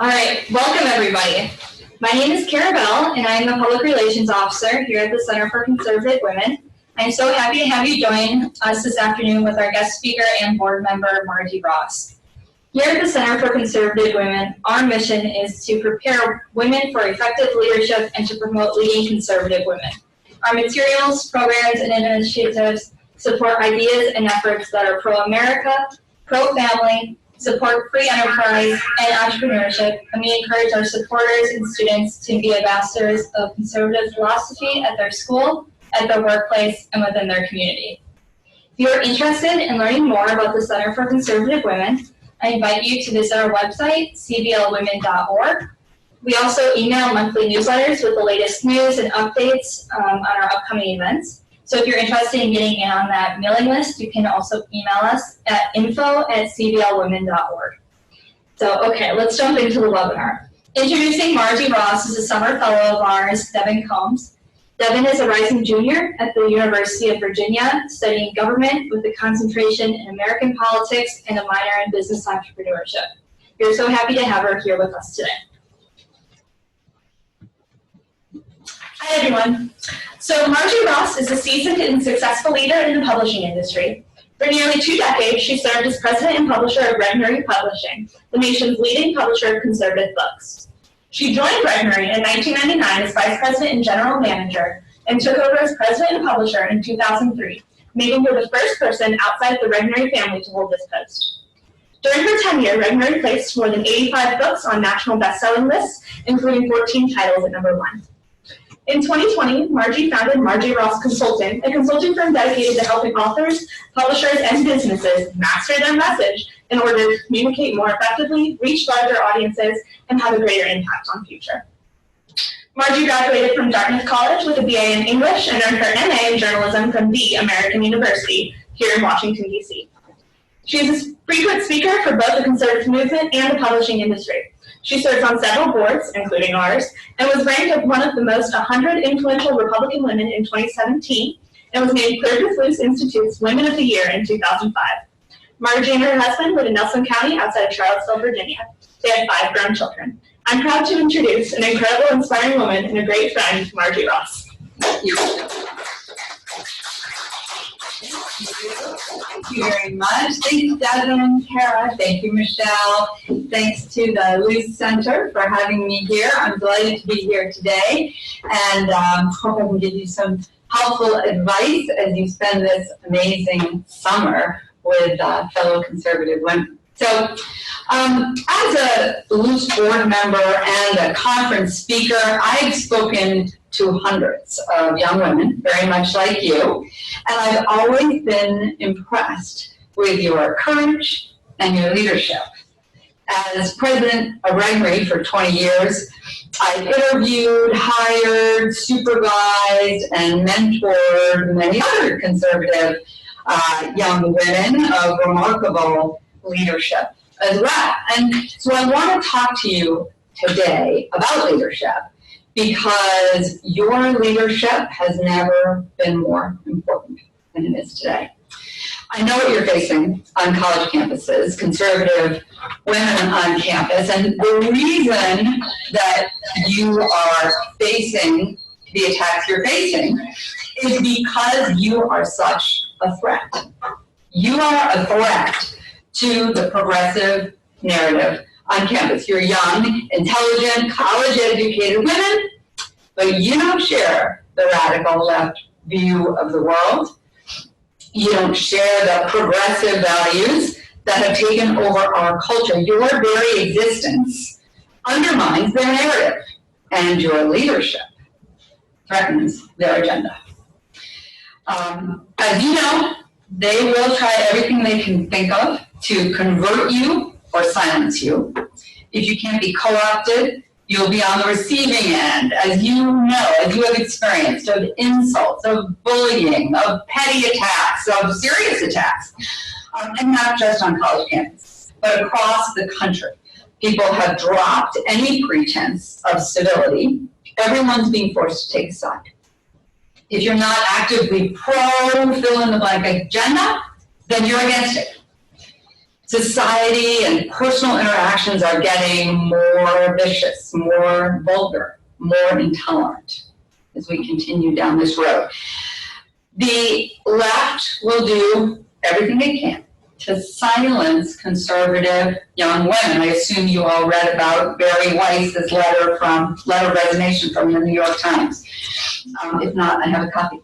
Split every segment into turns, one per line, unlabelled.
All right, welcome everybody. My name is Carabelle, and I'm the Public Relations Officer here at the Center for Conservative Women. I'm so happy to have you join us this afternoon with our guest speaker and board member, Marji Ross. Here at the Center for Conservative Women, our mission is to prepare women for effective leadership and to promote leading conservative women. Our materials, programs, and initiatives support ideas and efforts that are pro-America, pro-family, support free enterprise and entrepreneurship, and we encourage our supporters and students to be ambassadors of conservative philosophy at their school, at their workplace, and within their community. If you are interested in learning more about the Center for Conservative Women, I invite you to visit our website, cblwomen.org. We also email monthly newsletters with the latest news and updates on our upcoming events. So if you're interested in getting in on that mailing list, you can also email us at info@cblwomen.org. So, okay, let's jump into the webinar. Introducing Margie Ross is a summer fellow of ours, Devin Combs. Devin is a rising junior at the University of Virginia, studying government with a concentration in American politics and a minor in business entrepreneurship. We're so happy to have her here with us today.
Hi, everyone. So Margie Ross is a seasoned and successful leader in the publishing industry. For nearly 2 decades, she served as president and publisher of Regnery Publishing, the nation's leading publisher of conservative books. She joined Regnery in 1999 as vice president and general manager, and took over as president and publisher in 2003, making her the first person outside the Regnery family to hold this post. During her tenure, Regnery placed more than 85 books on national best-selling lists, including 14 titles at #1. In 2020, Margie founded Marji Ross Consulting, a consulting firm dedicated to helping authors, publishers, and businesses master their message in order to communicate more effectively, reach larger audiences, and have a greater impact on future. Margie graduated from Dartmouth College with a BA in English and earned her MA in journalism from the American University here in Washington, D.C. She is a frequent speaker for both the conservative movement and the publishing industry. She serves on several boards, including ours, and was ranked as one of the most 100 influential Republican women in 2017, and was named Clear with Loose Institute's Women of the Year in 2005. Margie and her husband live in Nelson County outside of Charlottesville, Virginia. They have 5 grown children. I'm proud to introduce an incredible, inspiring woman and a great friend, Margie Ross.
Thank you very much. Thanks, Devin, Kara. Thank you, Michelle. Thanks to the Luce Center for having me here. I'm delighted to be here today, and hope I can give you some helpful advice as you spend this amazing summer with fellow conservative women. So, as a Luce board member and a conference speaker, I've spoken to hundreds of young women, very much like you, and I've always been impressed with your courage and your leadership. As president of Regnery for 20 years, I've interviewed, hired, supervised, and mentored many other conservative young women of remarkable leadership as well. And so I want to talk to you today about leadership, because your leadership has never been more important than it is today. I know what you're facing on college campuses, conservative women on campus, and the reason that you are facing the attacks you're facing is because you are such a threat. You are a threat to the progressive narrative on campus. You're young, intelligent, college-educated women, but you don't share the radical left view of the world. You don't share the progressive values that have taken over our culture. Your very existence undermines their narrative, and your leadership threatens their agenda. As you know, they will try everything they can think of to convert you or silence you. If you can't be co-opted, you'll be on the receiving end, as you know, as you have experienced, of insults, of bullying, of petty attacks, of serious attacks, and not just on college campus, but across the country. People have dropped any pretense of civility. Everyone's being forced to take a side. If you're not actively pro fill-in-the-blank agenda, then you're against it. society and personal interactions are getting more vicious, more vulgar, more intolerant as we continue down this road. The left will do everything it can to silence conservative young women. I assume you all read about Barry Weiss's letter of resignation from the New York Times. If not, I have a copy.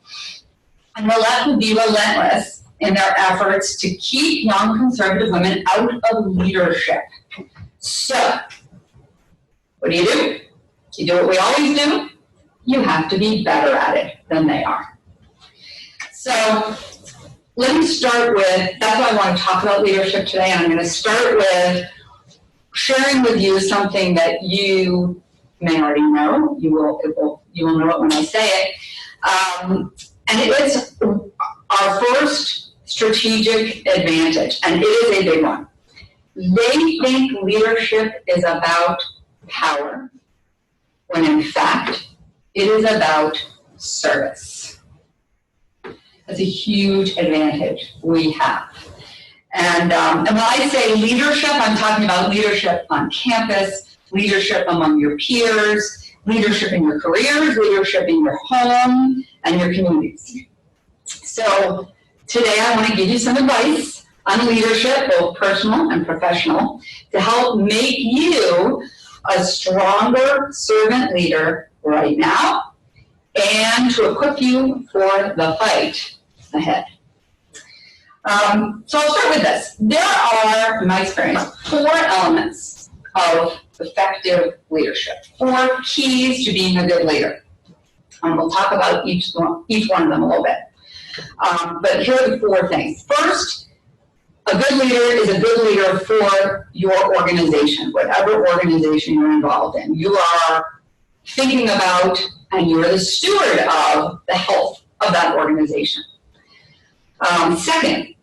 And the left will be relentless in their efforts to keep young conservative women out of leadership. So, what do? You do what we always do. You have to be better at it than they are. So, let me start with, that's why I want to talk about leadership today, and I'm going to start with sharing with you something that you may already know. You will know it when I say it. And it's our first strategic advantage, and it is a big one. They think leadership is about power, when in fact, it is about service. That's a huge advantage we have. And when I say leadership, I'm talking about leadership on campus, leadership among your peers, leadership in your careers, leadership in your home, and your communities. So today I want to give you some advice on leadership, both personal and professional, to help make you a stronger servant leader right now and to equip you for the fight ahead. So I'll start with this. There are, in my experience, 4 elements of effective leadership, 4 keys to being a good leader. And we'll talk about each one of them a little bit. But here are the 4 things. First, a good leader is a good leader for your organization, whatever organization you're involved in. You are thinking about and you're the steward of the health of that organization. Second,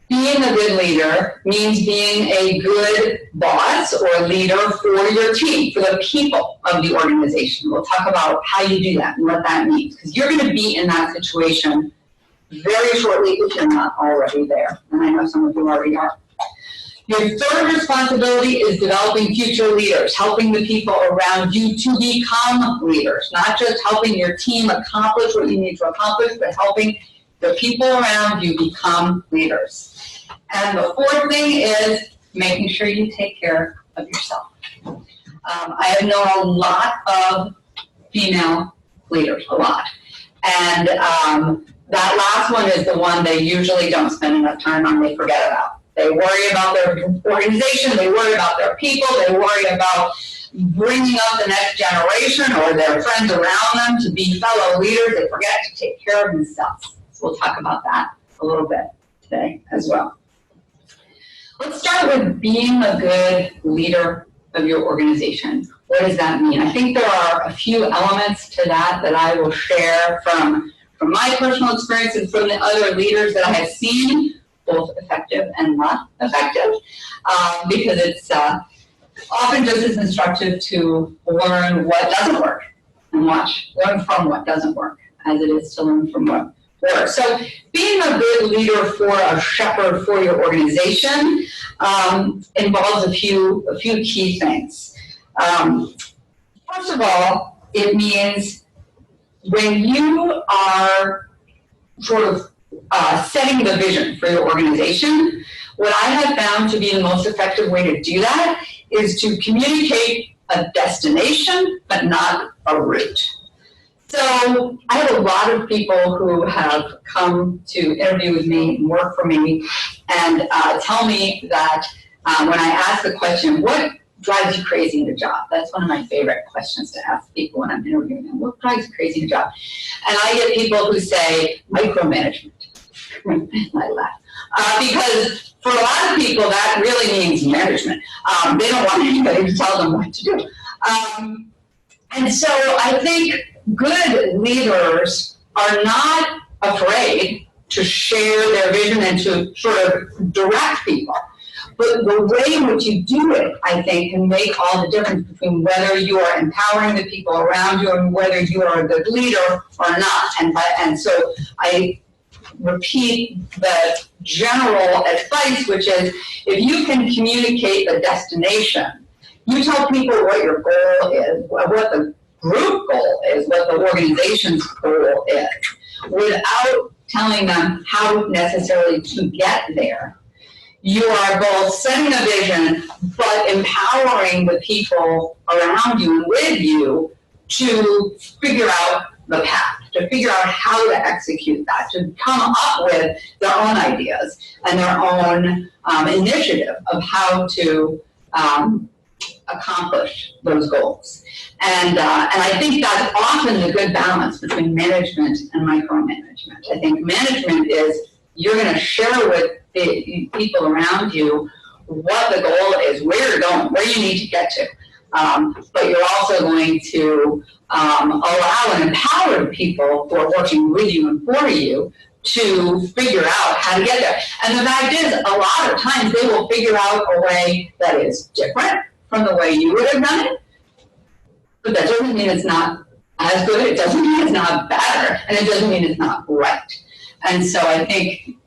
being a good leader means being a good boss or leader for your team, for the people of the organization. We'll talk about how you do that and what that means, because you're going to be in that situation very shortly if you're not already there. And I know some of you already are. Your third responsibility is developing future leaders, helping the people around you to become leaders, not just helping your team accomplish what you need to accomplish, but helping the people around you become leaders. And the 4th thing is making sure you take care of yourself. I have known a lot of female leaders, a lot. And that last one is the one they usually don't spend enough time on, they forget about. They worry about their organization, they worry about their people, they worry about bringing up the next generation or their friends around them to be fellow leaders. They forget to take care of themselves. So we'll talk about that a little bit today as well. Let's start with being a good leader of your organization. What does that mean? I think there are a few elements to that I will share from my personal experience and from the other leaders that I have seen, both effective and not effective, because it's often just as instructive to learn what doesn't work and learn from what doesn't work as it is to learn from what works. So being a good leader for a shepherd for your organization involves a few key things. First of all, it means when you are sort of setting the vision for your organization, what I have found to be the most effective way to do that is to communicate a destination, but not a route. So I have a lot of people who have come to interview with me and work for me and tell me that when I ask the question, what drives you crazy in your job? That's one of my favorite questions to ask people when I'm interviewing them. What drives you crazy in your job? And I get people who say micromanagement. I laugh. Because for a lot of people, that really means management. They don't want anybody to tell them what to do. And so I think good leaders are not afraid to share their vision and to sort of direct people. But the way in which you do it, I think, can make all the difference between whether you are empowering the people around you and whether you are a good leader or not. And so I repeat the general advice, which is if you can communicate the destination, you tell people what your goal is, what the group goal is, what the organization's goal is, without telling them how necessarily to get there. You are both setting a vision, but empowering the people around you and with you to figure out the path, to figure out how to execute that, to come up with their own ideas and their own initiative of how to accomplish those goals. And I think that's often the good balance between management and micromanagement. I think management is you're going to share with the people around you what the goal is, where you're going, where you need to get to. But you're also going to allow and empower the people who are working with you and for you to figure out how to get there. And the fact is, a lot of times they will figure out a way that is different from the way you would have done it. But that doesn't mean it's not as good, it doesn't mean it's not better, and it doesn't mean it's not right. And so I think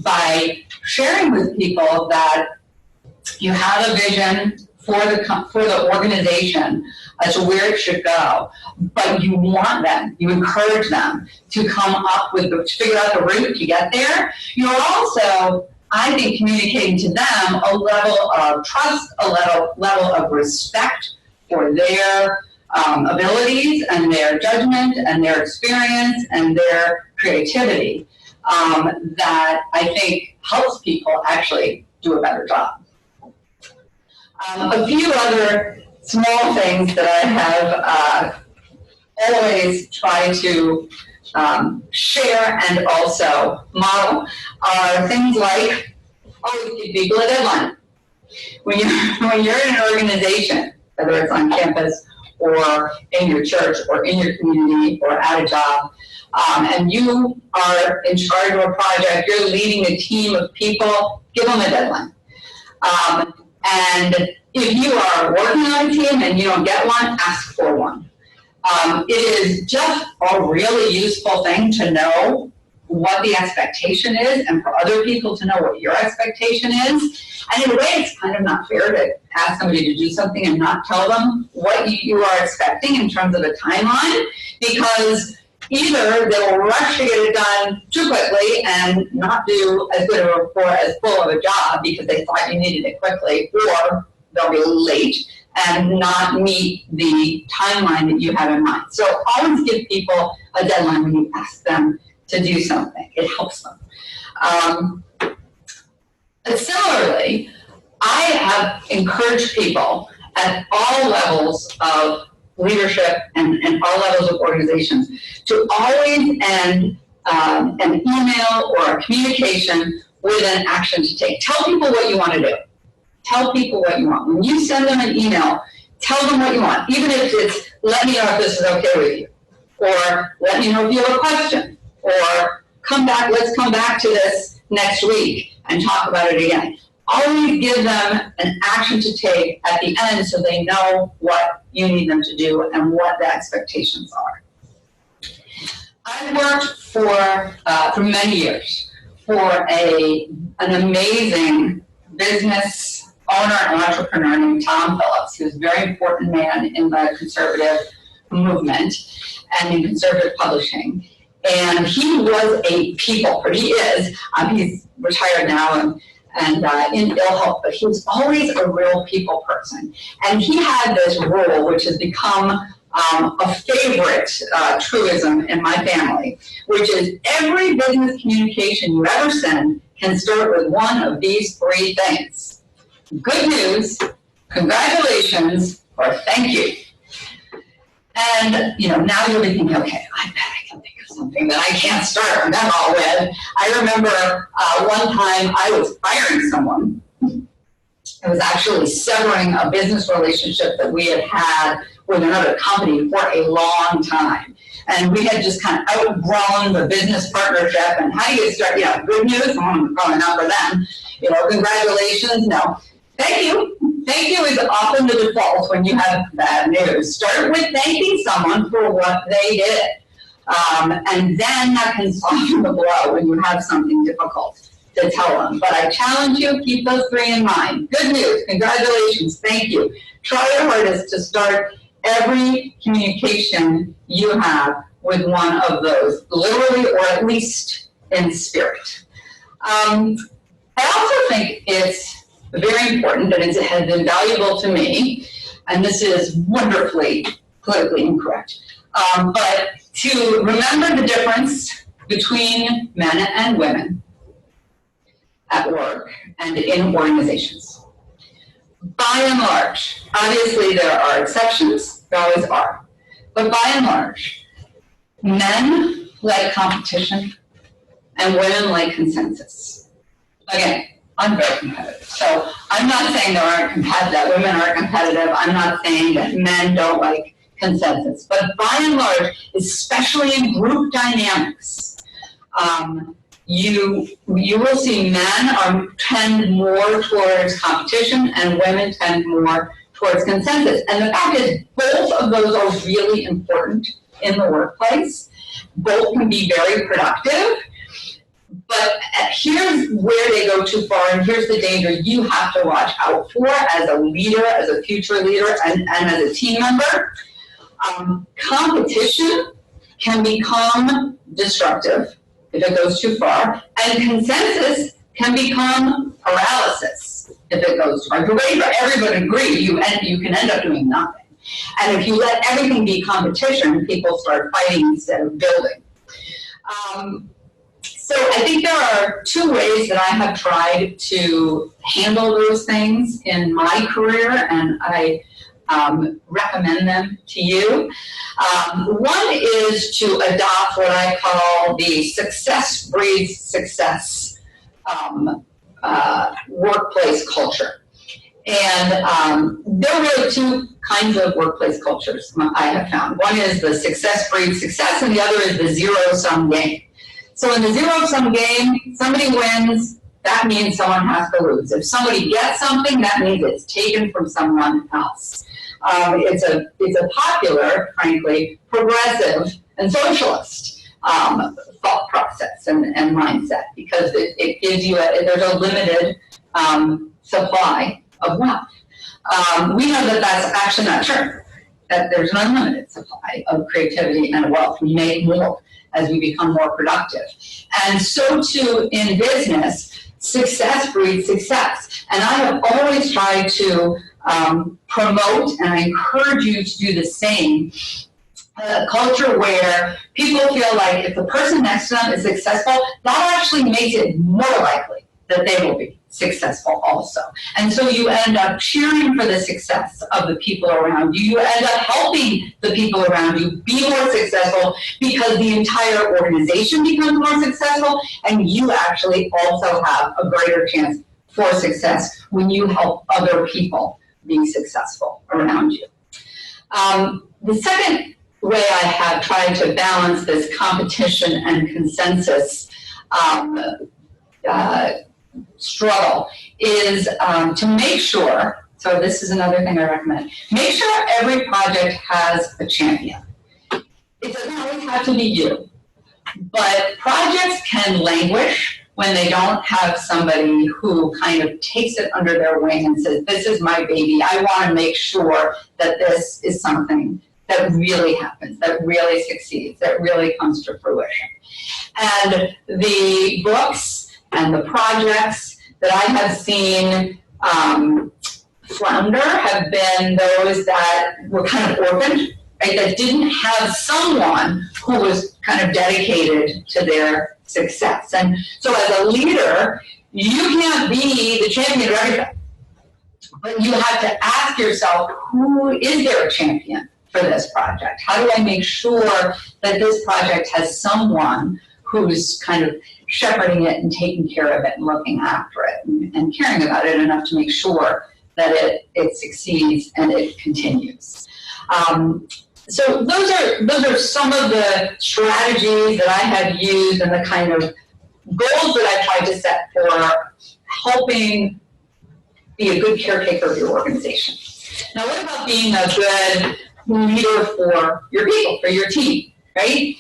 by sharing with people that you have a vision for the organization as to where it should go, but you want them, you encourage them to come up with, to figure out the route to get there, you're also, I think, communicating to them a level of trust, a level of respect for their abilities and their judgment and their experience and their creativity that I think helps people actually do a better job. A few other small things that I have always tried to share and also model are things like always give people a deadline. When you're in an organization, whether it's on campus or in your church or in your community or at a job, and you are in charge of a project, you're leading a team of people, give them a deadline. And if you are working on a team and you don't get one, ask for one. It is just a really useful thing to know what the expectation is and for other people to know what your expectation is. And in a way, it's kind of not fair to ask somebody to do something and not tell them what you are expecting in terms of a timeline, because either they will rush to get it done too quickly and not do as good of a, or as full of a job because they thought you needed it quickly, or they'll be late and not meet the timeline that you have in mind. So always give people a deadline when you ask them to do something. It helps them. Similarly, I have encouraged people at all levels of leadership and all levels of organizations to always end an email or a communication with an action to take. Tell people what you want to do. Tell people what you want. When you send them an email, tell them what you want, even if it's, let me know if this is okay with you, or let me know if you have a question, or come back, let's come back to this next week and talk about it again. Always give them an action to take at the end so they know what you need them to do and what the expectations are. I've worked for many years for an amazing business owner and entrepreneur named Tom Phillips, who's a very important man in the conservative movement and in conservative publishing. And he was a people, or he is, he's retired now and in ill health, but he was always a real people person. And he had this rule, which has become a favorite truism in my family, which is every business communication you ever send can start with one of these three things: good news, congratulations, or thank you. And, now you'll be thinking, okay, I bet I can think of something that I can't start them all with. I remember one time I was firing someone. It was actually severing a business relationship that we had had with another company for a long time. And we had just kind of outgrown the business partnership. And how do you start? Good news, probably not for them. Congratulations, no. Thank you. Thank you is often the default when you have bad news. Start with thanking someone for what they did. And then that can soften the blow when you have something difficult to tell them. But I challenge you, keep those three in mind. Good news, congratulations, thank you. Try your hardest to start every communication you have with one of those, literally or at least in spirit. I also think it's very important, and it has been valuable to me, and this is wonderfully politically incorrect, but to remember the difference between men and women at work and in organizations. By and large, obviously there are exceptions, there always are, but by and large, men like competition and women like consensus. Again, I'm very competitive. So I'm not saying that women aren't competitive. I'm not saying that men don't like consensus. But by and large, especially in group dynamics, you will see men tend more towards competition and women tend more towards consensus. And the fact is, both of those are really important in the workplace. Both can be very productive. But here's where they go too far, and here's the danger you have to watch out for as a leader, as a future leader, and as a team member. Competition can become destructive if it goes too far, and consensus can become paralysis if it goes too far. If you're waiting for everybody to agree, you can end up doing nothing. And if you let everything be competition, people start fighting instead of building. So I think there are two ways that I have tried to handle those things in my career, and I recommend them to you. One is to adopt what I call the success breeds success workplace culture. And there are really two kinds of workplace cultures I have found. One is the success breeds success, and the other is the zero-sum game. So in the zero-sum game, somebody wins, that means someone has to lose. If somebody gets something, that means it's taken from someone else. It's a popular, frankly, progressive and socialist thought process and mindset, because it gives you there's a limited supply of wealth. We know that that's actually not true, that there's an unlimited supply of creativity and wealth. We make more as we become more productive. And so too in business, success breeds success. And I have always tried to promote, and I encourage you to do the same, a culture where people feel like if the person next to them is successful, that actually makes it more likely that they will be successful also. And so you end up cheering for the success of the people around you. You end up helping the people around you be more successful because the entire organization becomes more successful, and you actually also have a greater chance for success when you help other people be successful around you. The second way I have tried to balance this competition and consensus struggle is to make sure, so this is another thing I recommend, make sure every project has a champion. It doesn't always have to be you, but projects can languish when they don't have somebody who kind of takes it under their wing and says, this is my baby, I want to make sure that this is something that really happens, that really succeeds, that really comes to fruition. And the books and the projects that I have seen flounder have been those that were kind of orphaned, right, that didn't have someone who was kind of dedicated to their success. And so as a leader, you can't be the champion of everything, but you have to ask yourself, who is there a champion for this project? How do I make sure that this project has someone who's kind of shepherding it and taking care of it and looking after it and caring about it enough to make sure that it succeeds and it continues. So those are some of the strategies that I have used and the kind of goals that I've tried to set for helping be a good caretaker of your organization. Now, what about being a good leader for your people, for your team? right?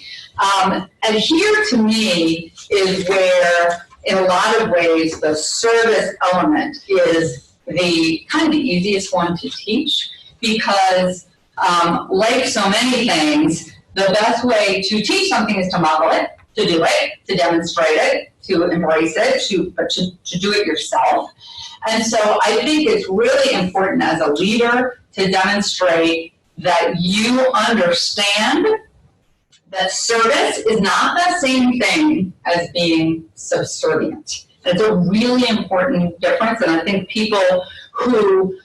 And here to me is where, in a lot of ways, the service element is the kind of the easiest one to teach, because like so many things, the best way to teach something is to model it, to do it, to demonstrate it, to embrace it, to do it yourself. And so I think it's really important as a leader to demonstrate that you understand that service is not the same thing as being subservient. It's a really important difference, and I think people who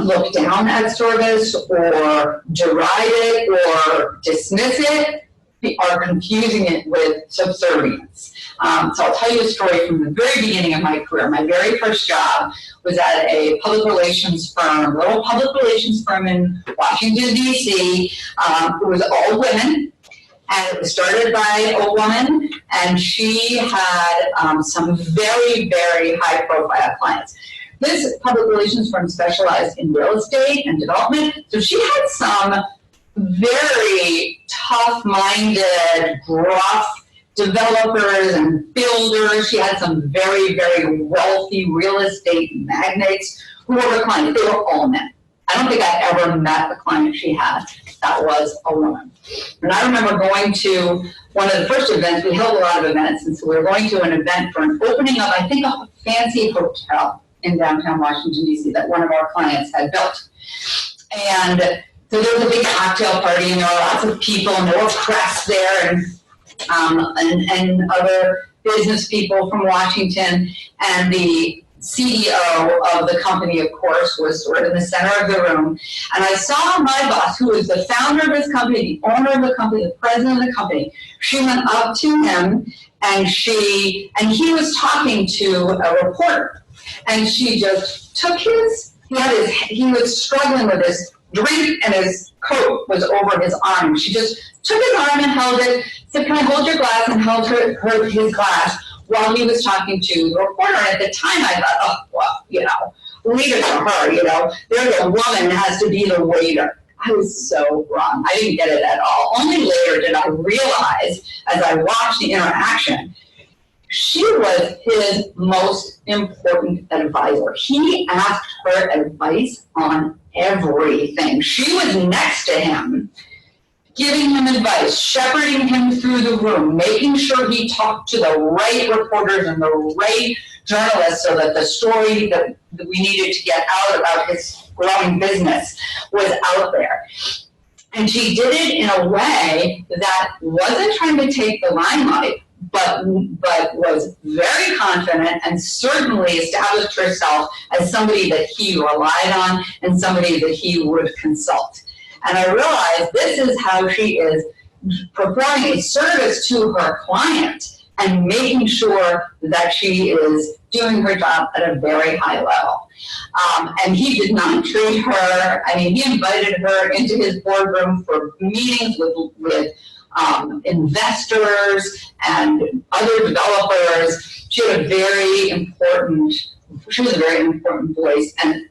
look down at service or deride it or dismiss it are confusing it with subservience. So I'll tell you a story from the very beginning of my career. My very first job was at a public relations firm, little public relations firm in Washington, D.C. It was all women, and it was started by a woman, and she had some very, very high-profile clients. This public relations firm specialized in real estate and development, so she had some very tough-minded, gruff developers and builders. She had some very, very wealthy real estate magnates who were her clients. They were all men. I don't think I ever met a client she had that was a woman. And I remember going to one of the first events. We held a lot of events, and so we were going to an event for an opening of, I think, a fancy hotel in downtown Washington, D.C. that one of our clients had built. And so there was a big cocktail party, and there were lots of people, and there were press there, and other business people from Washington, and the CEO of the company, of course, was sort of in the center of the room. And I saw my boss, who was the founder of this company, the owner of the company, the president of the company. She went up to him, and he was talking to a reporter, and she just took he was struggling with his drink, and his coat was over his arm. She just took his arm and held it, said, "Can I hold your glass?" and held his glass while he was talking to the reporter. And at the time I thought, oh, well, leave it to her, there's a woman has to be the waiter. I was so wrong. I didn't get it at all. Only later did I realize, as I watched the interaction, she was his most important advisor. He asked her advice on everything. She was next to him, giving him advice, shepherding him through the room, making sure he talked to the right reporters and the right journalists so that the story that we needed to get out about his growing business was out there. And she did it in a way that wasn't trying to take the limelight, but was very confident and certainly established herself as somebody that he relied on and somebody that he would consult. And I realized this is how she is performing a service to her client and making sure that she is doing her job at a very high level. And he did not treat her, he invited her into his boardroom for meetings with investors and other developers. She was a very important voice, and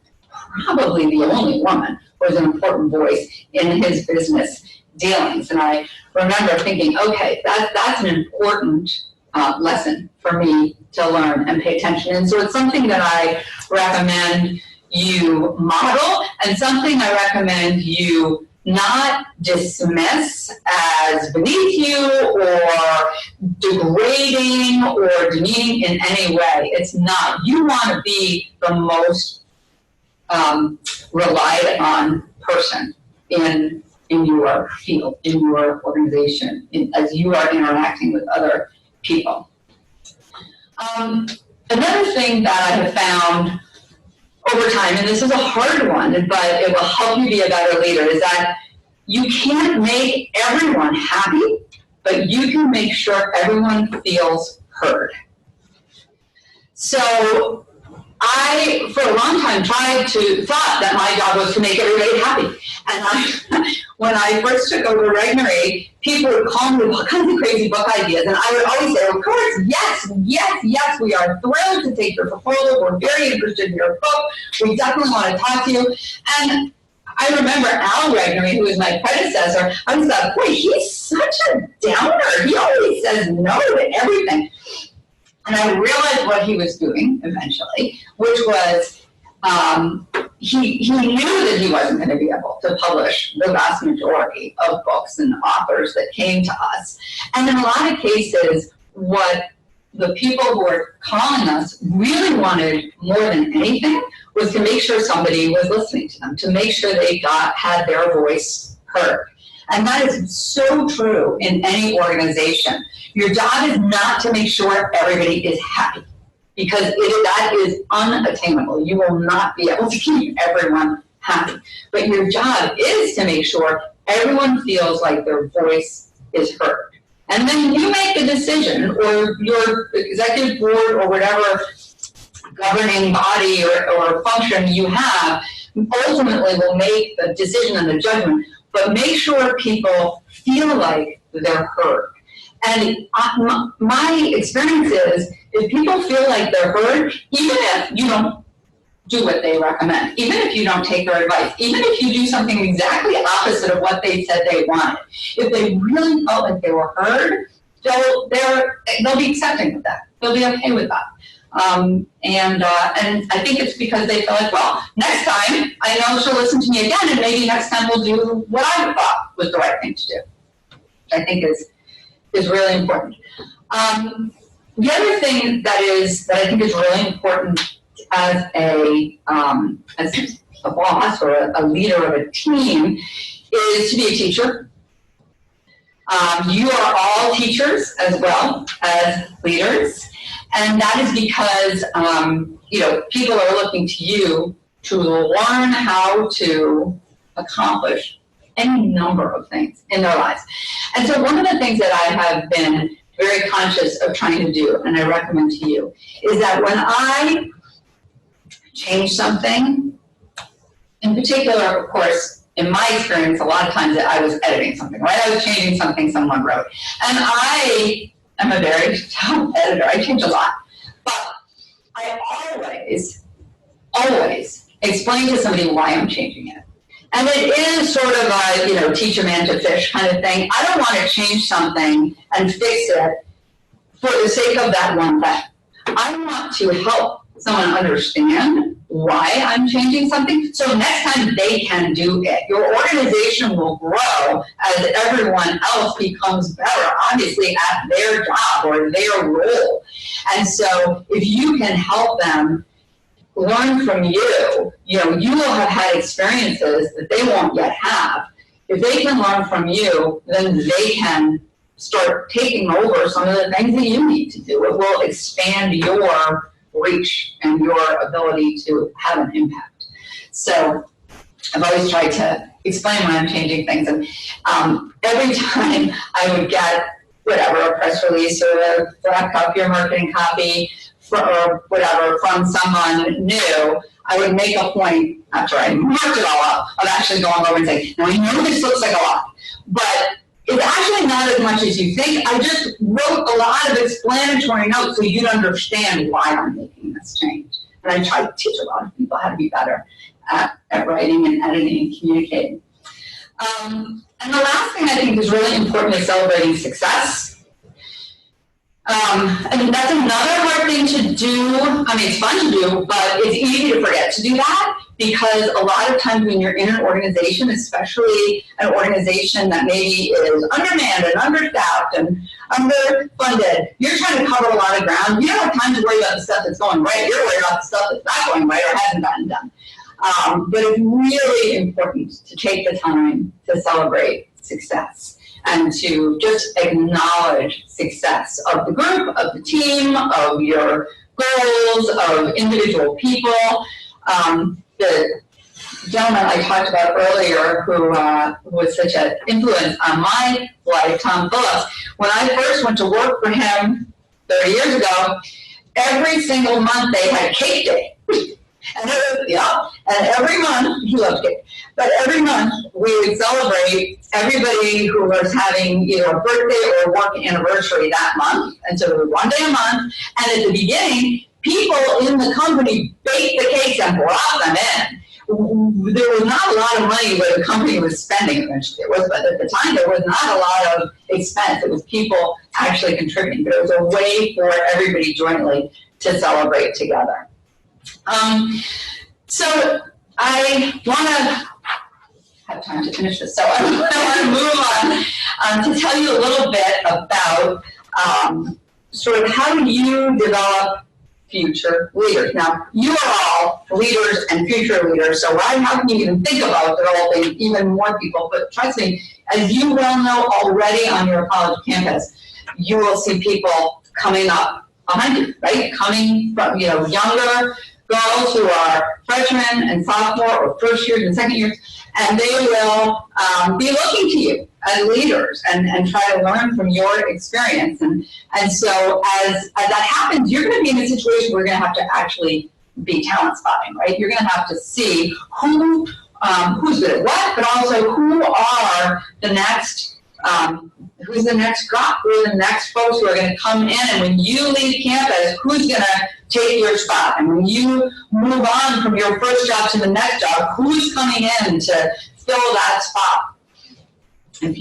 probably the only woman who was an important voice in his business dealings. And I remember thinking, okay, that's an important lesson for me to learn and pay attention. And so it's something that I recommend you model, and something I recommend you not dismiss as beneath you or degrading or demeaning in any way. It's not. You want to be the most relied on person in your field, in your organization, as you are interacting with other people. Another thing that I have found over time, and this is a hard one, but it will help you be a better leader, is that you can't make everyone happy, but you can make sure everyone feels heard. So I, for a long time, thought that my job was to make everybody happy. And when I first took over Regnery, people would call me with all kinds of crazy book ideas, and I would always say, of course, yes, we are thrilled to take your proposal. We're very interested in your book. We definitely want to talk to you. And I remember Al Regnery, who was my predecessor. I was like, boy, he's such a downer. He always says no to everything. And I realized what he was doing eventually, which was he knew that he wasn't going to be able to publish the vast majority of books and authors that came to us. And in a lot of cases, what the people who were calling us really wanted more than anything was to make sure somebody was listening to them, to make sure they had their voice heard. And that is so true in any organization. Your job is not to make sure everybody is happy, because that is unattainable. You will not be able to keep everyone happy. But your job is to make sure everyone feels like their voice is heard. And then you make the decision, or your executive board or whatever governing body or function you have ultimately will make the decision and the judgment, but make sure people feel like they're heard. And my experience is, if people feel like they're heard, even if you don't do what they recommend, even if you don't take their advice, even if you do something exactly opposite of what they said they wanted, if they really felt like they were heard, they'll be accepting of that. They'll be okay with that. And I think it's because they feel like, well, next time I know she'll listen to me again, and maybe next time we'll do what I thought was the right thing to do. I think is really important. The other thing that I think is really important as a boss or a leader of a team is to be a teacher. You are all teachers as well as leaders, and that is because people are looking to you to learn how to accomplish any number of things in their lives. And so one of the things that I have been very conscious of trying to do, and I recommend to you, is that when I change something, in particular, of course, in my experience, a lot of times I was editing something, right? I was changing something someone wrote. And I am a very tough editor. I change a lot. But I always explain to somebody why I'm changing it. And it is sort of a, teach a man to fish kind of thing. I don't want to change something and fix it for the sake of that one thing. I want to help someone understand why I'm changing something, so next time they can do it. Your organization will grow as everyone else becomes better, obviously, at their job or their role. And so if you can help them learn from you, you will have had experiences that they won't yet have. If they can learn from you, then they can start taking over some of the things that you need to do. It will expand your reach and your ability to have an impact. So I've always tried to explain why I'm changing things. And every time I would get a press release or a draft copy or marketing copy or whatever from someone new, I would make a point after I marked it all up of actually going over and saying, now I know this looks like a lot, but it's actually not as much as you think. I just wrote a lot of explanatory notes so you'd understand why I'm making this change. And I try to teach a lot of people how to be better at writing and editing and communicating. And the last thing I think is really important is celebrating success. That's another hard thing to do. It's fun to do, but it's easy to forget to do that, because a lot of times when you're in an organization, especially an organization that maybe is undermanned and understaffed and underfunded, you're trying to cover a lot of ground. You don't have time to worry about the stuff that's going right. You're worried about the stuff that's not going right or hasn't gotten done. But it's really important to take the time to celebrate success and to just acknowledge success of the group, of the team, of your goals, of individual people. The gentleman I talked about earlier who was such an influence on my life, Tom Phillips, when I first went to work for him 30 years ago, every single month they had cake day. And every month, he loved cake, but every month we would celebrate everybody who was having either a birthday or a work anniversary that month. And so it was one day a month. And at the beginning, people in the company baked the cakes and brought them in, there was not a lot of money where the company was spending. Eventually there was, but at the time there was not a lot of expense. It was people actually contributing. But it was a way for everybody jointly to celebrate together. So I want to have time to finish this. So I want to move on to tell you a little bit about sort of how do you develop future leaders. Now, you are all leaders and future leaders, so how can you even think about developing even more people? But trust me, as you well know already on your college campus, you will see people coming up behind you, right? Coming from, younger girls who are freshmen and sophomore or first years and second years, and they will be looking to you as leaders and try to learn from your experience. And so as that happens, you're going to be in a situation where you're going to have to actually be talent spotting, right? You're going to have to see who's good at what, but also who are the next, who's the next crop, who are the next folks who are going to come in, and when you leave campus, who's going to take your spot? And when you move on from your first job to the next job, who's coming in to fill that spot? And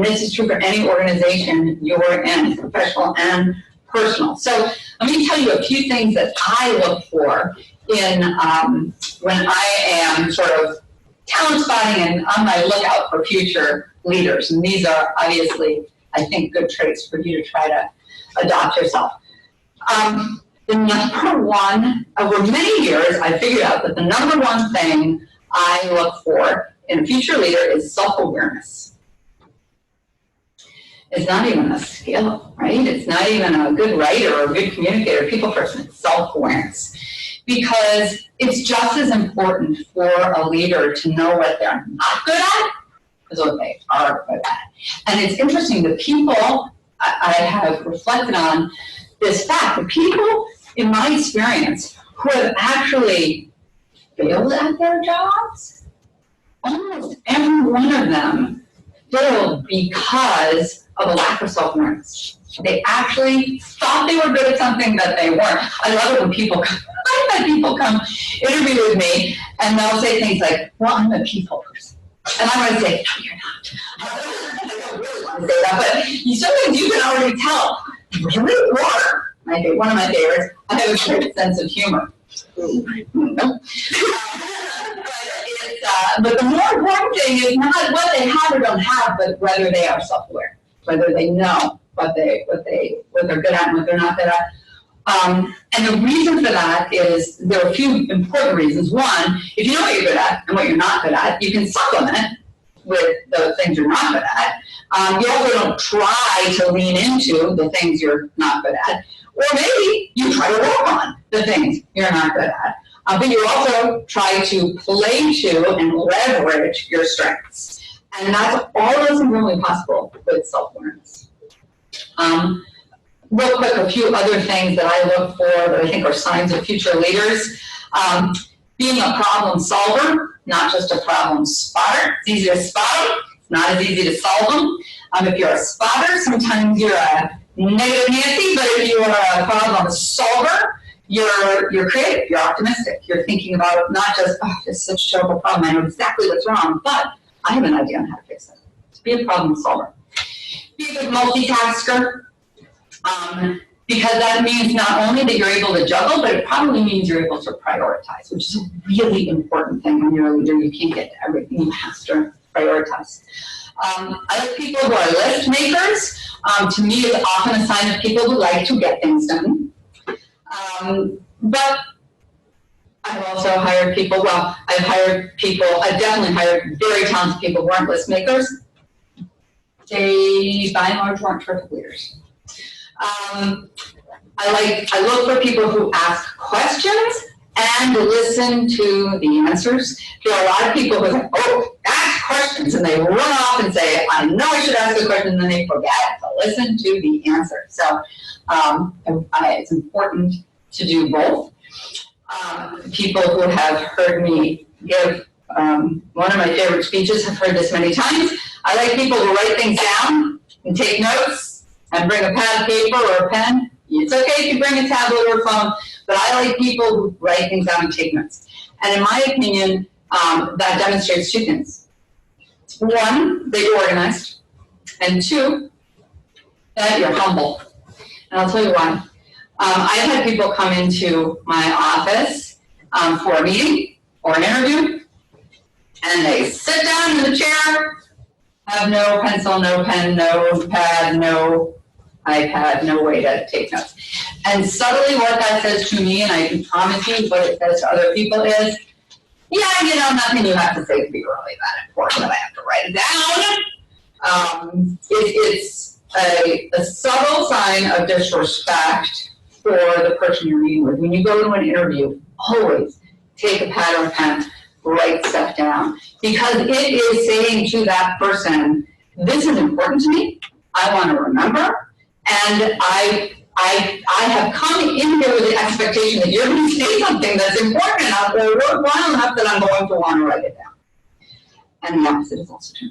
this is true for any organization you're in, professional and personal. So let me tell you a few things that I look for in when I am sort of talent spotting and on my lookout for future leaders. And these are obviously, I think, good traits for you to try to adopt yourself. The number one, over many years, I figured out that the number one thing I look for in a future leader is self-awareness. It's not even a skill, right? It's not even a good writer or a good communicator, people person. It's self-awareness. Because it's just as important for a leader to know what they're not good at as what they are good at. And it's interesting, the people I have reflected on this fact, the people in my experience who have actually failed at their jobs, almost every one of them failed because of a lack of self-awareness. They actually thought they were good at something that they weren't. I love it when people come, I've had people come interview with me and they'll say things like, well, I'm a people person. And I want to say, no, you're not. I don't really want to say that, but sometimes you can already tell, really? Or, one of my favorites, I have a great sense of humor. But the more important thing is not what they have or don't have, but whether they are self-aware, whether they know what they're good at and what they're not good at. And the reason for that is there are a few important reasons. One, if you know what you're good at and what you're not good at, you can supplement with the things you're not good at. You also don't try to lean into the things you're not good at. Or maybe you try to work on the things you're not good at. But you also try to play to and leverage your strengths. And that's all those things only possible with self-awareness. Real quick, a few other things that I look for that I think are signs of future leaders. Being a problem solver, not just a problem spotter. It's easy to spot them, it's not as easy to solve them. If you're a spotter, sometimes you're a negative Nancy, but if you are a problem solver, you're creative, you're optimistic. You're thinking about not just, oh, this is such a terrible problem, I know exactly what's wrong, but I have an idea on how to fix it. To be a problem solver. Be a good multitasker. Because that means not only that you're able to juggle, but it probably means you're able to prioritize, which is a really important thing when you're a leader. You can't get to everything, you have to prioritize. I like people who are list makers. To me, it's often a sign of people who like to get things done. But I've also hired people, I've definitely hired very talented people who aren't list makers. They, by and large, weren't terrific leaders. I look for people who ask questions and listen to the answers. There are a lot of people who say, oh, ask questions, and they run off and say, I know I should ask a question, and then they forget to listen to the answer. So it's important to do both. People who have heard me give one of my favorite speeches have heard this many times. I like people who write things down and take notes and bring a pad of paper or a pen. It's okay if you bring a tablet or a phone, but I like people who write things down and take notes. And in my opinion, that demonstrates two things. One, that you're organized, and two, that you're humble. And I'll tell you why. I've had people come into my office for a meeting or an interview, and they sit down in the chair, have no pencil, no pen, no pad, no iPad, no way to take notes. And subtly what that says to me, and I can promise you what it says to other people is, yeah, you know, nothing you have to say to be really that important that I have to write it down. It's a subtle sign of disrespect for the person you're meeting with. When you go to an interview, always take a pad or a pen, write stuff down. Because it is saying to that person, this is important to me, I want to remember, and I have come in here with the expectation that you're going to say something that's important enough or worthwhile enough that I'm going to want to write it down. And the opposite is also true.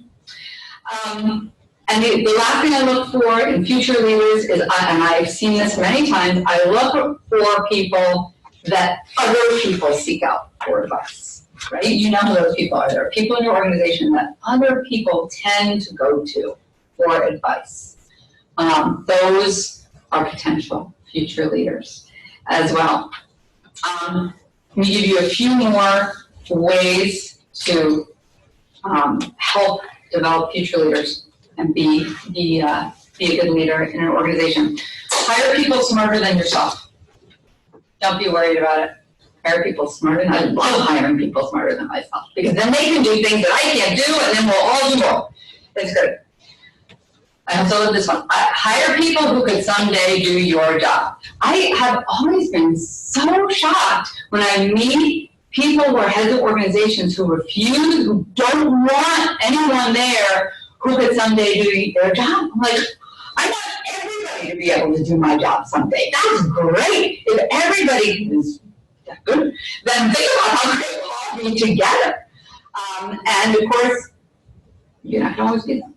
And the last thing I look for in future leaders is, and I've seen this many times, I look for people that other people seek out for advice, right? You know who those people are. There are people in your organization that other people tend to go to for advice. Those are potential future leaders as well. Let me give you a few more ways to help develop future leaders and be a good leader in an organization. Hire people smarter than yourself. Don't be worried about it. Hire people smarter than I love hiring people smarter than myself, because then they can do things that I can't do, and then we'll all do more. It's good. I also love this one. Hire people who could someday do your job. I have always been so shocked when I meet people who are heads of organizations who refuse, who don't want anyone there who could someday do their job. I'm like, I want everybody to be able to do my job someday. That's great. If everybody is that good, then think about how great we'll all be together. And of course, you're not going to always be them.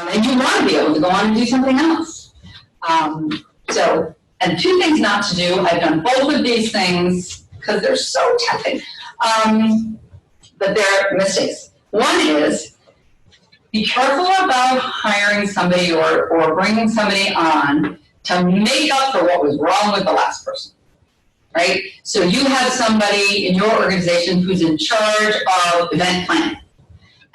And you want to be able to go on and do something else. And two things not to do. I've done both of these things because they're so tempting. But they're mistakes. One is, be careful about hiring somebody or bringing somebody on to make up for what was wrong with the last person, right? So you have somebody in your organization who's in charge of event planning.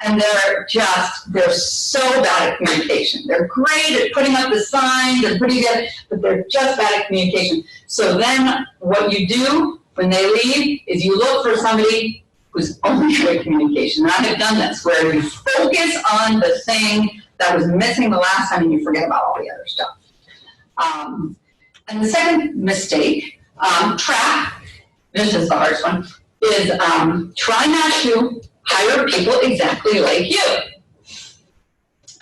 And they're so bad at communication. They're great at putting up the signs, they're pretty good, but they're just bad at communication. So then what you do when they leave is you look for somebody who's only good at communication. And I have done this, where you focus on the thing that was missing the last time and you forget about all the other stuff. And the second mistake, this is the hardest one, is try not to hire people exactly like you.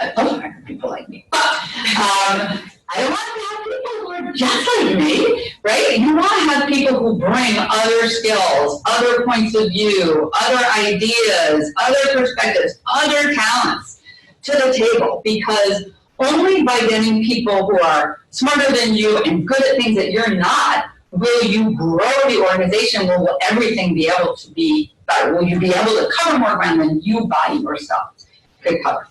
I love hiring people like me. But I don't want to have people who are just like me, right? You want to have people who bring other skills, other points of view, other ideas, other perspectives, other talents to the table, because only by getting people who are smarter than you and good at things that you're not will you grow the organization, will everything be able to be better? Will you be able to cover more ground than you by yourself could cover?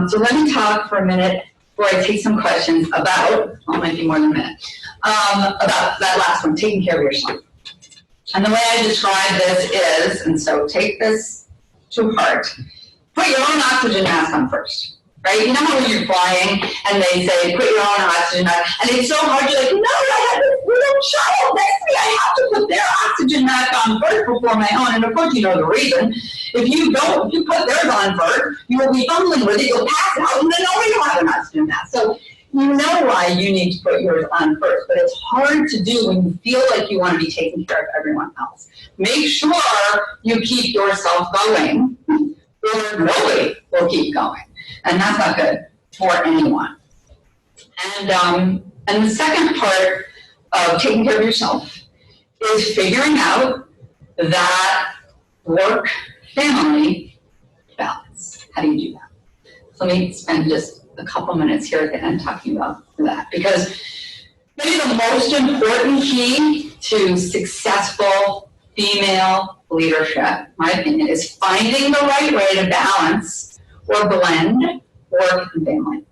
So let me talk for a minute before I take some questions about, well, it might be more than a minute, about that last one, taking care of yourself. And the way I describe this is, and so take this to heart, put your own oxygen mask on first. Right? You know how when you're flying and they say, put your own oxygen mask, and it's so hard, you're like, no, I have this little child next to me, I have to put their oxygen mask on first before my own. And of course, you know the reason. If you put theirs on first, you will be fumbling with it, you'll pass out, and then nobody will have an oxygen mask. So you know why you need to put yours on first, but it's hard to do when you feel like you want to be taking care of everyone else. Make sure you keep yourself going, or nobody will keep going. And that's not good for anyone. And the second part of taking care of yourself is figuring out that work-family balance. How do you do that? So let me spend just a couple minutes here at the end talking about that, because maybe the most important key to successful female leadership, my opinion, is finding the right way to balance or blend work and family.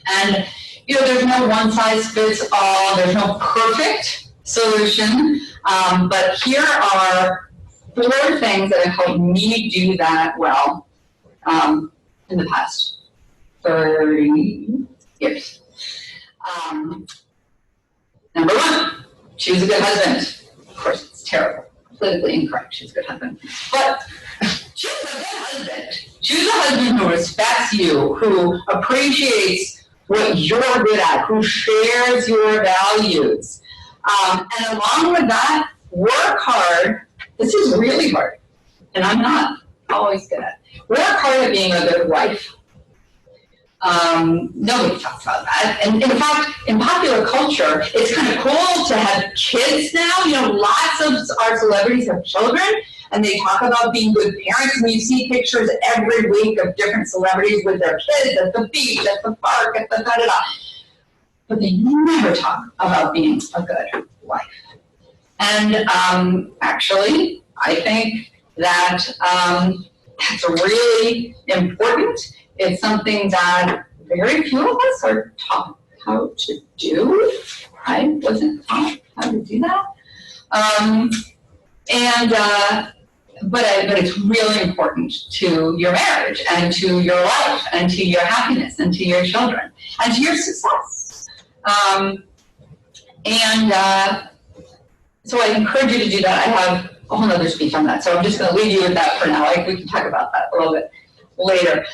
And, there's no one size fits all, there's no perfect solution, but here are 4 things that have helped me do that well in the past 30 years. Number 1, choose a good husband. Of course, it's terrible, politically incorrect, choose a good husband. But choose a good husband. Choose a husband who respects you, who appreciates what you're good at, who shares your values. And along with that, work hard. This is really hard, and I'm not always good at it. Work hard at being a good wife. Nobody talks about that. And in fact, in popular culture, it's kind of cool to have kids now. Lots of our celebrities have children, and they talk about being good parents. And you see pictures every week of different celebrities with their kids at the beach, at the park, at the da-da-da. But they never talk about being a good wife. And actually, I think that that's really important. It's something that very few of us are taught how to do. I wasn't taught how to do that. But it's really important to your marriage and to your life and to your happiness and to your children and to your success. So I encourage you to do that. I have a whole other speech on that, so I'm just going to leave you with that for now. We can talk about that a little bit later.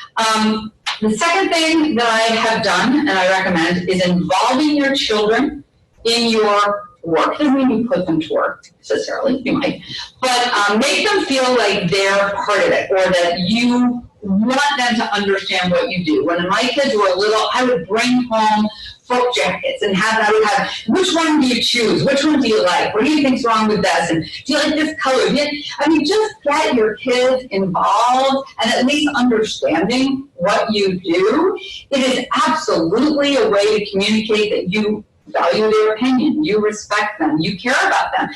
The second thing that I have done and I recommend is involving your children in your work. Doesn't mean you put them to work necessarily, you might, but make them feel like they're part of it, or that you want them to understand what you do. When my kids were little, I would bring home folk jackets and I would have, which one do you choose? Which one do you like? What do you think's wrong with this? And do you like this color? Just get your kids involved and at least understanding what you do. It is absolutely a way to communicate that you value their opinion, you respect them, you care about them,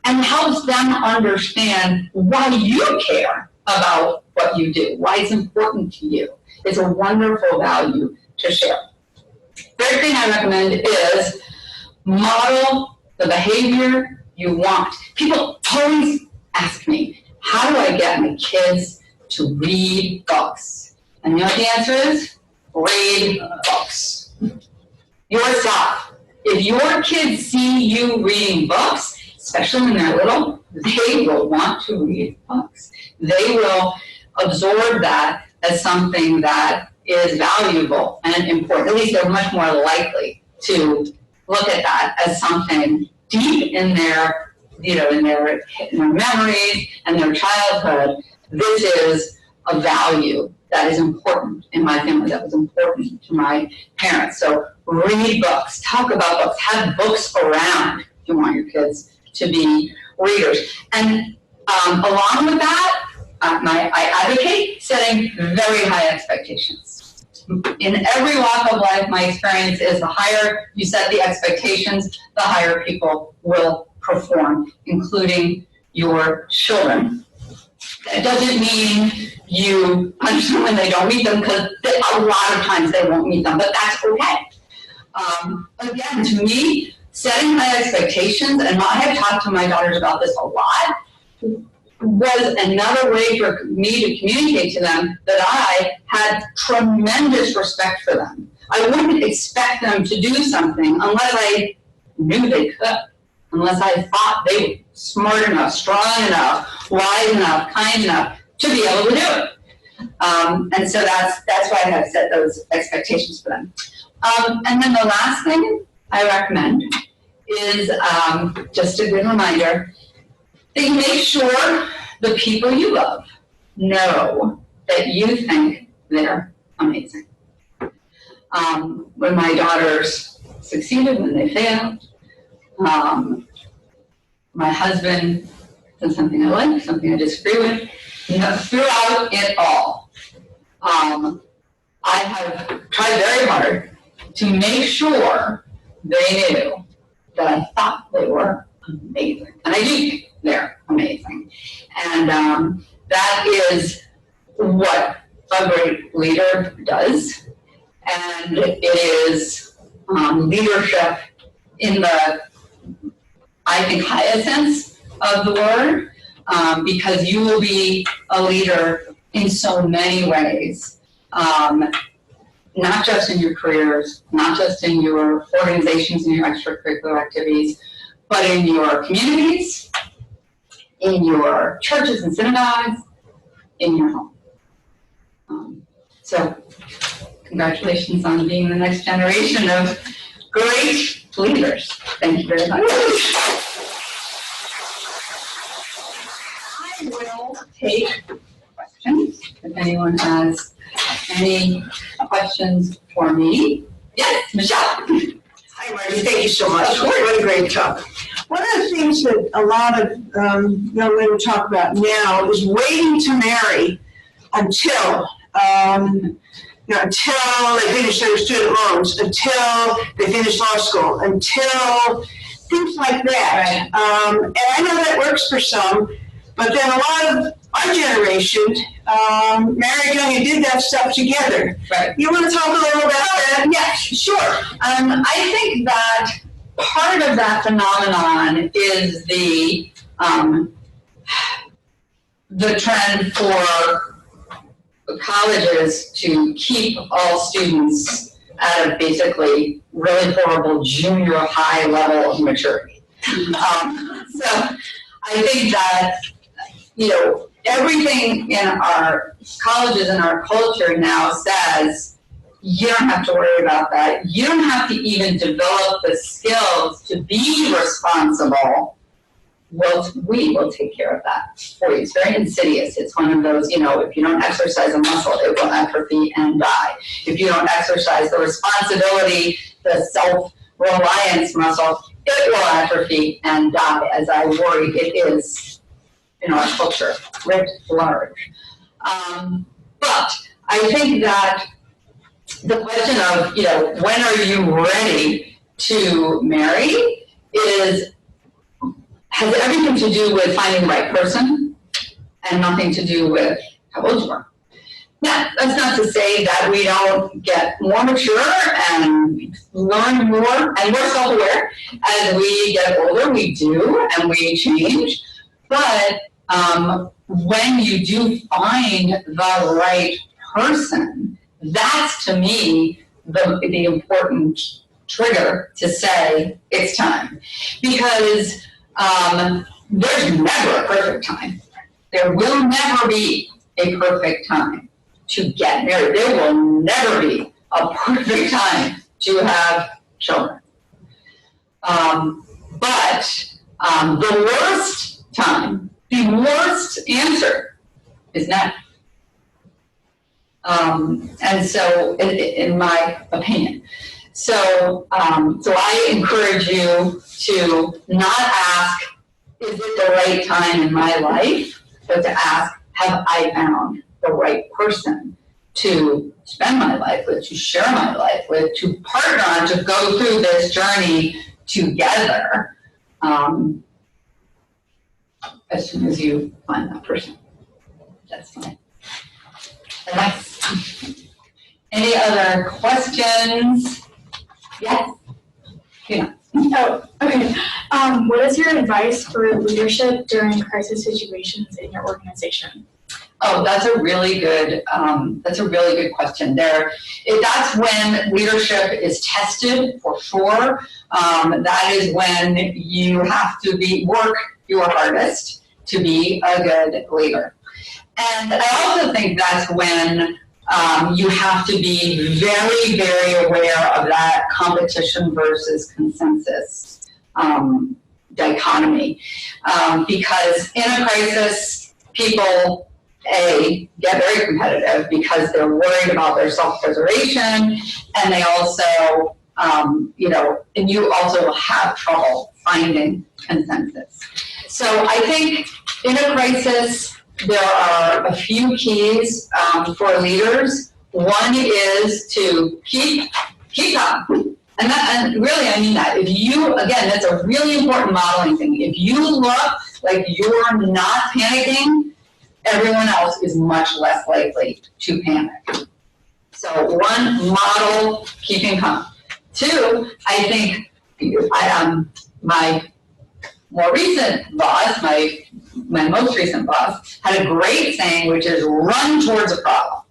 and helps them understand why you care about what you do, why it's important to you. It's a wonderful value to share. Third thing I recommend is model the behavior you want. People always ask me, how do I get my kids to read books? And you know what the answer is? Read books. Yourself. If your kids see you reading books, especially when they're little, they will want to read books. They will absorb that as something that is valuable and important. At least they're much more likely to look at that as something deep in their, in their memories and their childhood. This is a value that is important in my family, that was important to my parents. So read books, talk about books, have books around if you want your kids to be readers. And along with that, I advocate setting very high expectations. In every walk of life, my experience is the higher you set the expectations, the higher people will perform, including your children. That doesn't mean you punish them when they don't meet them, because a lot of times they won't meet them, but that's okay. Again, to me, setting high expectations, and I have talked to my daughters about this a lot, was another way for me to communicate to them that I had tremendous respect for them. I wouldn't expect them to do something unless I knew they could, unless I thought they were smart enough, strong enough, wise enough, kind enough to be able to do it. And so that's why I have set those expectations for them. And then the last thing I recommend is just a good reminder that you make sure the people you love know that you think they're amazing. When my daughters succeeded, when they failed, my husband did something I like, something I disagree with, throughout it all, I have tried very hard to make sure they knew that I thought they were amazing. And I do think they're amazing. And that is what a great leader does. And it is leadership in the, I think, highest sense of the word, because you will be a leader in so many ways, not just in your careers, not just in your organizations and your extracurricular activities, but in your communities, in your churches and synagogues, in your home. So congratulations on being the next generation of great leaders. Thank you very much. I will take questions if anyone has any questions for me. Yes, Michelle.
Hi, Margie. Thank you so much. What a great talk. One of the things that a lot of young women talk about now is waiting to marry until until they finish their student loans, until they finish law school, until things like that.
Right.
And I know that works for some, but then a lot of our generation married young and did that stuff together.
Right.
You want to talk a little about that?
Yeah, sure. I think that part of that phenomenon is the trend for colleges to keep all students at a basically really horrible junior high level of maturity. So I think that, everything in our colleges and our culture now says, you don't have to worry about that. You don't have to even develop the skills to be responsible. Well, we will take care of that for you. It's very insidious. It's one of those, if you don't exercise a muscle, it will atrophy and die. If you don't exercise the responsibility, the self-reliance muscle, it will atrophy and die, as I worry it is in our culture, writ large. But I think that the question of, when are you ready to marry has everything to do with finding the right person and nothing to do with how old you are. Now, that's not to say that we don't get more mature and learn more and more self-aware as we get older. We do, and we change. But when you do find the right person, that's, to me, the important trigger to say it's time. Because there's never a perfect time. There will never be a perfect time to get married. There will never be a perfect time to have children. But the worst time, the worst answer is now. And so, in my opinion. So I encourage you to not ask, is it the right time in my life, but to ask, have I found the right person to spend my life with, to share my life with, to partner on, to go through this journey together, as soon as you find that person. That's my advice. Any other questions? Yes. Yeah.
Oh, okay. What is your advice for leadership during crisis situations in your organization?
Oh, that's a really good question. That's when leadership is tested, for sure. That is when you have to work your hardest to be a good leader. And I also think that's when you have to be very, very aware of that competition versus consensus dichotomy. Because in a crisis, people, get very competitive because they're worried about their self-preservation, and they also, and you also will have trouble finding consensus. So I think in a crisis, there are a few keys for leaders. One is to keep calm And really, I mean that. If you, again, that's a really important modeling thing. If you look like you're not panicking, everyone else is much less likely to panic. So one, model keeping calm. Two, I think my more recent boss, my most recent boss, had a great saying, which is run towards a problem.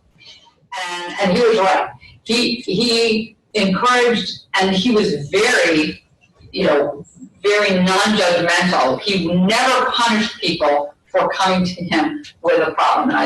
And he was right. He encouraged, and he was very, very non-judgmental. He never punished people for coming to him with a problem. And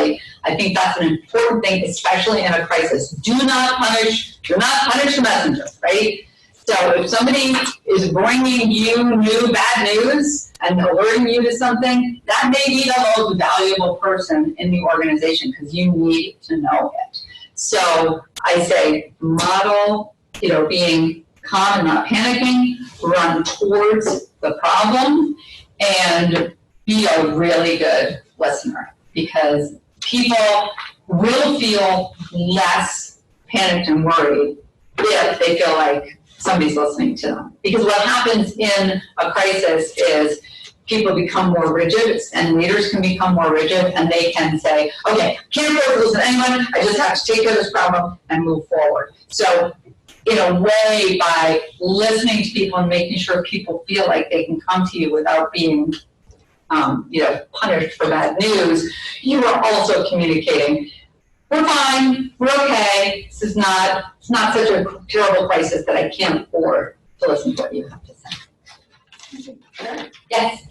I think that's an important thing, especially in a crisis. Do not punish the messenger, right? So if somebody is bringing you new bad news and alerting you to something, that may be the most valuable person in the organization because you need to know it. So I say model, being calm and not panicking, run towards the problem, and be a really good listener because people will feel less panicked and worried if they feel like somebody's listening to them. Because what happens in a crisis is people become more rigid and leaders can become more rigid and they can say, okay, can't afford to listen to anyone, I just have to take care of this problem and move forward. So in a way, by listening to people and making sure people feel like they can come to you without being punished for bad news, you are also communicating, we're fine, we're okay, it's not such a terrible crisis that I can't afford to listen to what you have to say. Yes?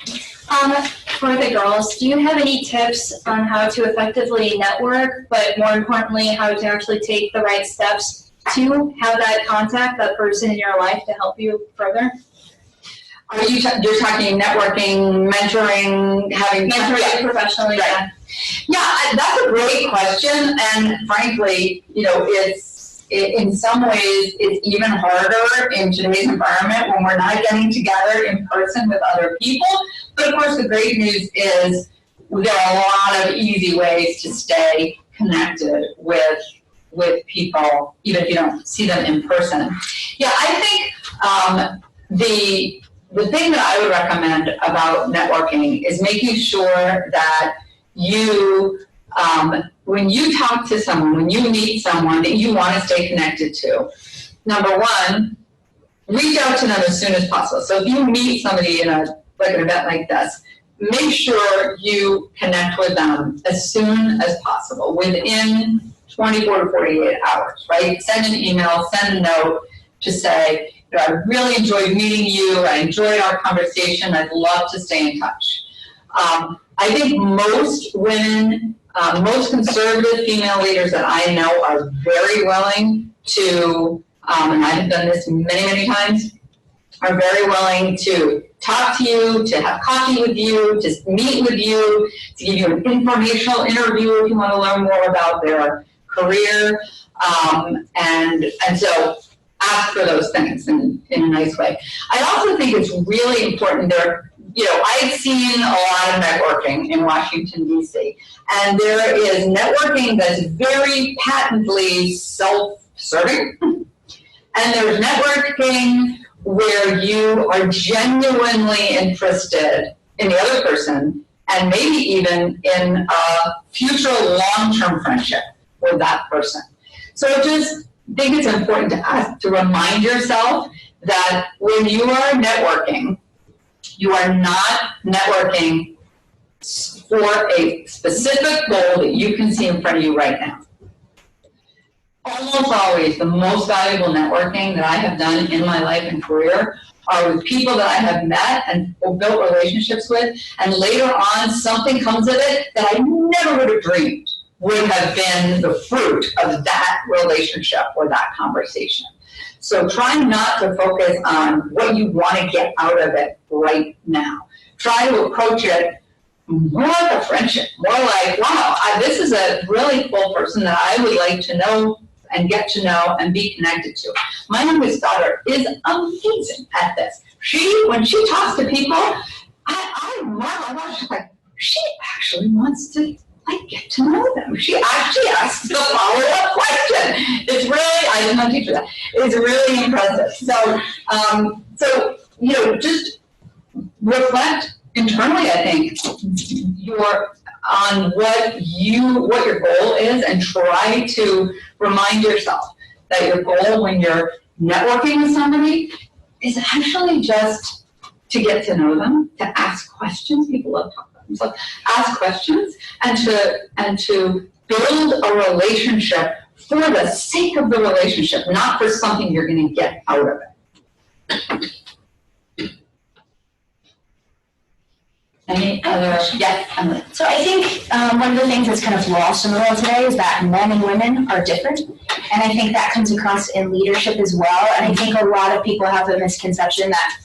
For the girls, do you have any tips on how to effectively network, but more importantly, how to actually take the right steps to have that contact, that person in your life to help you further?
Are you're talking networking, mentoring, having
Mentoring professionally,
right. Yeah, that's a great question, and frankly, in some ways, it's even harder in today's environment when we're not getting together in person with other people. But of course, the great news is there are a lot of easy ways to stay connected with people, even if you don't see them in person. Yeah, I think the thing that I would recommend about networking is making sure that you, when you talk to someone, when you meet someone that you want to stay connected to, number one, reach out to them as soon as possible. So if you meet somebody in an event like this, make sure you connect with them as soon as possible, within 24 to 48 hours, right? Send an email, send a note to say, I really enjoyed meeting you, I enjoyed our conversation, I'd love to stay in touch. I think most women, most conservative female leaders that I know are very willing to, and I've done this many, many times, are very willing to talk to you, to have coffee with you, to meet with you, to give you an informational interview if you want to learn more about their career, and so ask for those things in a nice way. I also think it's really important there. I've seen a lot of networking in Washington, D.C., and there is networking that's very patently self-serving, and there's networking where you are genuinely interested in the other person and maybe even in a future long-term friendship with that person. So I just think it's important to remind yourself that when you are networking, you are not networking for a specific goal that you can see in front of you right now. Almost always, the most valuable networking that I have done in my life and career are with people that I have met and built relationships with, and later on something comes of it that I never would have dreamed would have been the fruit of that relationship or that conversation. So try not to focus on what you want to get out of it right now. Try to approach it more like a friendship, more like, wow, this is a really cool person that I would like to know and get to know and be connected to. My youngest daughter is amazing at this. When she talks to people, I marvel. She's like, she actually wants to I get to know them. She actually asks the follow-up question. It's really, I did not teach her that. It's really impressive. So, just reflect internally, I think, on what your goal is, and try to remind yourself that your goal when you're networking with somebody is actually just to get to know them, to ask questions. People love talking about themselves. Ask questions and to build a relationship for the sake of the relationship, not for something you're going to get out of it. Any other? Yes, Emily.
So I think one of the things that's kind of lost in the world today is that men and women are different. And I think that comes across in leadership as well. And I think a lot of people have the misconception that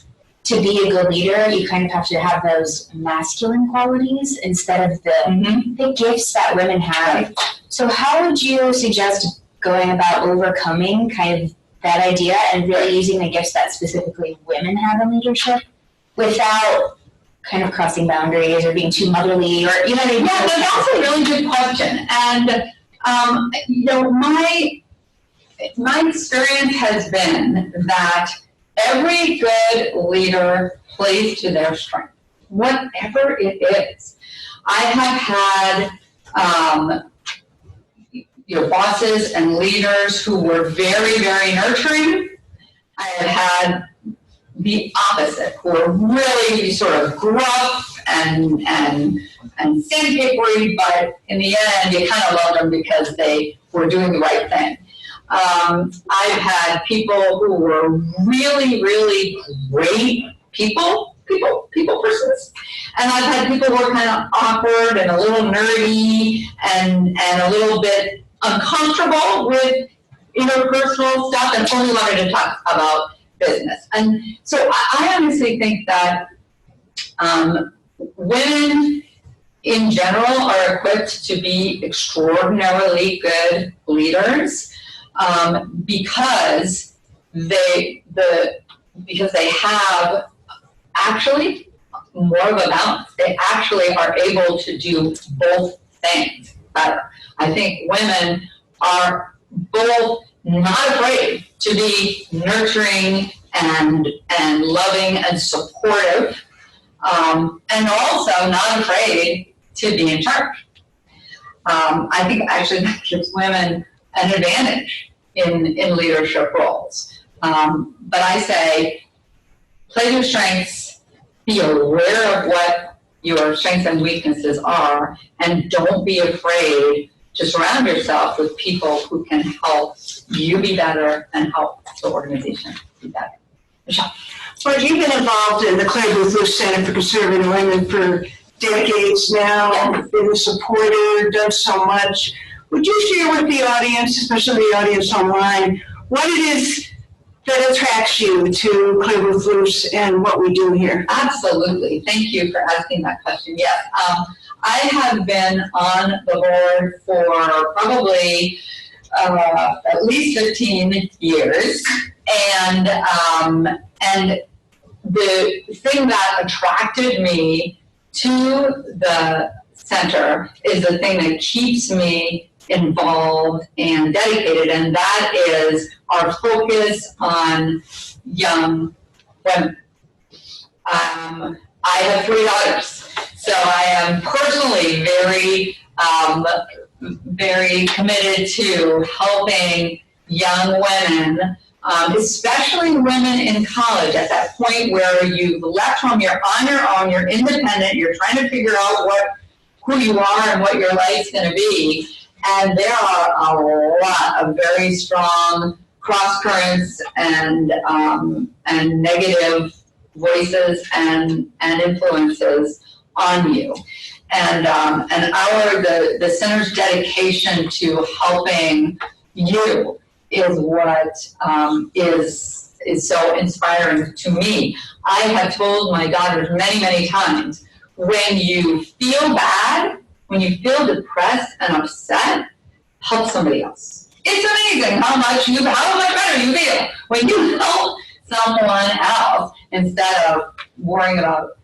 to be a good leader, you kind of have to have those masculine qualities instead of the gifts that women have. So how would you suggest going about overcoming kind of that idea and really using the gifts that specifically women have in leadership without kind of crossing boundaries or being too motherly, or you know what I mean?
Yeah, that's a really good question. And my experience has been that every good leader plays to their strength, whatever it is. I have had bosses and leaders who were very, very nurturing. I have had the opposite, who are really sort of gruff and sandpapery, but in the end, you kind of love them because they were doing the right thing. I've had people who were really, really great people persons, and I've had people who were kind of awkward and a little nerdy and a little bit uncomfortable with interpersonal stuff and only wanted to talk about business. And so I honestly think that women in general are equipped to be extraordinarily good leaders because they have actually more of a balance. They actually are able to do both things better. I think women are both not afraid to be nurturing and loving and supportive, and also not afraid to be in charge. I think actually that gives women an advantage in leadership roles. But I say, play to your strengths, be aware of what your strengths and weaknesses are, and don't be afraid to surround yourself with people who can help you be better and help the organization be better. Michelle.
Well, you've been involved in the Claire Booth Lewis Center for Conservative Women for decades now, been a supporter, done so much. Would you share with the audience, especially the audience online, what it is that attracts you to Claire Booth Lewis and what we do here?
Absolutely. Thank you for asking that question. Yes. I have been on the board for probably at least 15 years, and the thing that attracted me to the center is the thing that keeps me involved and dedicated, and that is our focus on young women. I have 3 daughters, so I am personally very committed to helping young women, especially women in college, at that point where you've left home, you're on your own, you're independent, you're trying to figure out who you are and what your life's going to be. And there are a lot of very strong cross currents and negative voices and influences on you. And the center's dedication to helping you is what is so inspiring to me. I have told my daughters many, many times, when you feel bad, when you feel depressed and upset, help somebody else. It's amazing how much better you feel when you help someone else instead of worrying about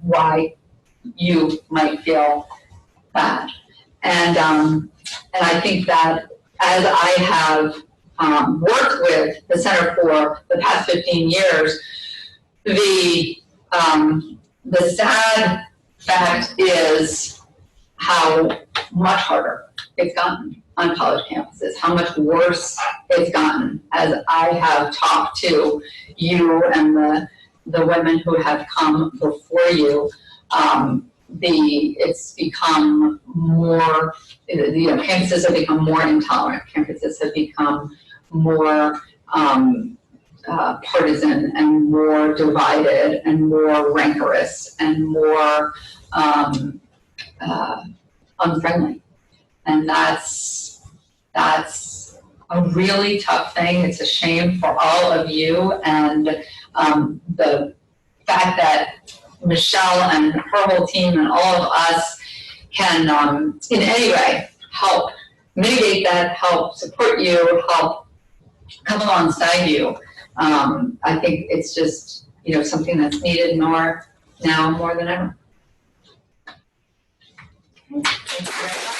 why you might feel bad. And I think that as I have worked with the center for the past 15 years, the sad fact is how much harder it's gotten on college campuses, how much worse it's gotten as I have talked to you and the women who have come before you. It's become more, campuses have become more intolerant. Campuses have become more partisan and more divided and more rancorous and more unfriendly. And that's a really tough thing. It's a shame for all of you. And the fact that Michelle and her whole team and all of us can in any way help mitigate that, help support you, help come alongside you. I think it's just, something that's needed now more than ever.
Thank you very much.